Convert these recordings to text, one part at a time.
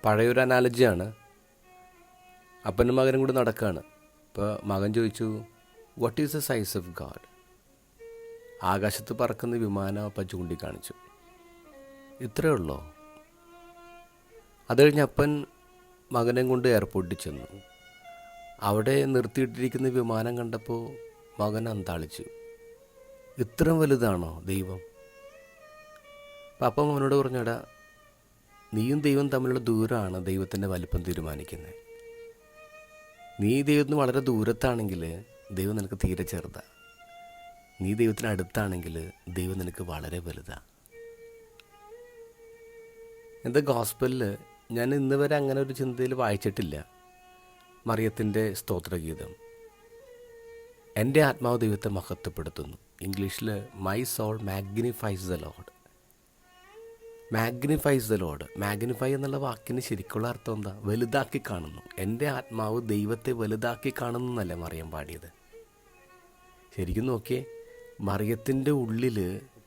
പഴയൊരു അനാലജിയാണ്. അപ്പനും മകനും കൂടി നടക്കുകയാണ്. ഇപ്പോൾ മകൻ ചോദിച്ചു, what is the size of God? ആകാശത്ത് പറക്കുന്ന വിമാനം അപ്പം ചൂണ്ടിക്കാണിച്ചു. ഇത്രയേ ഉള്ളോ? അത് കഴിഞ്ഞ് അപ്പൻ മകനെ കൊണ്ട് എയർപോർട്ടിൽ ചെന്നു. അവിടെ നിർത്തിയിട്ടിരിക്കുന്ന വിമാനം കണ്ടപ്പോൾ മകൻ അന്താളിച്ചു. ഇത്രയും വലുതാണോ ദൈവം? അപ്പം അപ്പം അവനോട് പറഞ്ഞടാ, നീയും ദൈവം തമ്മിലുള്ള ദൂരമാണ് ദൈവത്തിൻ്റെ വലിപ്പം തീരുമാനിക്കുന്നത്. നീ ദൈവത്തിന് വളരെ ദൂരത്താണെങ്കിൽ ദൈവം നിനക്ക് തീരെ ചെറുതാണ്. നീ ദൈവത്തിന് അടുത്താണെങ്കിൽ ദൈവം നിനക്ക് വളരെ വലുതാണ്. എന്താ ഗോസ്പലിൽ ഞാൻ ഇന്ന് വരെ അങ്ങനെ ഒരു ചിന്തയിൽ വായിച്ചിട്ടില്ല. മറിയത്തിൻ്റെ സ്തോത്രഗീതം, എൻ്റെ ആത്മാവ് ദൈവത്തെ മഹത്വപ്പെടുത്തുന്നു. ഇംഗ്ലീഷിൽ my soul magnifies the Lord. Magnifies the Lord. Magnify എന്നുള്ള വാക്കിന് ശരിക്കുള്ള അർത്ഥം എന്താ? വലുതാക്കി കാണുന്നു. എൻ്റെ ആത്മാവ് ദൈവത്തെ വലുതാക്കി കാണുന്നു എന്നല്ലേ മറിയം പാടിയത്. ശരിക്കും നോക്കിയേ, മറിയത്തിൻ്റെ ഉള്ളിൽ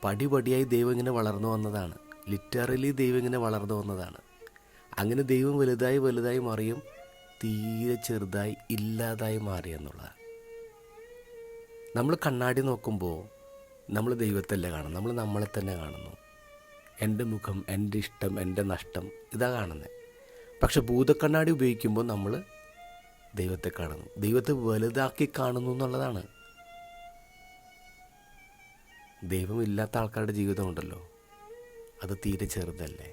പടിപടിയായി ദൈവം ഇങ്ങനെ വളർന്നു വന്നതാണ്. ലിറ്ററലി ദൈവം ഇങ്ങനെ വളർന്നു വന്നതാണ്. അങ്ങനെ ദൈവം വലുതായി വലുതായി മറിയം തീരെ ചെറുതായി ഇല്ലാതായി മാറി എന്നുള്ളതാണ്. നമ്മൾ കണ്ണാടി നോക്കുമ്പോൾ നമ്മൾ ദൈവത്തല്ല കാണുന്നു, നമ്മൾ നമ്മളെ തന്നെ കാണുന്നു. എൻ്റെ മുഖം, എൻ്റെ ഇഷ്ടം, എൻ്റെ നഷ്ടം, ഇതാ കാണുന്നത്. പക്ഷെ ഭൂതക്കണ്ണാടി ഉപയോഗിക്കുമ്പോൾ നമ്മൾ ദൈവത്തെ കാണുന്നു, ദൈവത്തെ വലുതാക്കി കാണുന്നു എന്നുള്ളതാണ്. ദൈവമില്ലാത്ത ആൾക്കാരുടെ ജീവിതമുണ്ടല്ലോ, അത് തീരെ ചെറുതല്ലേ.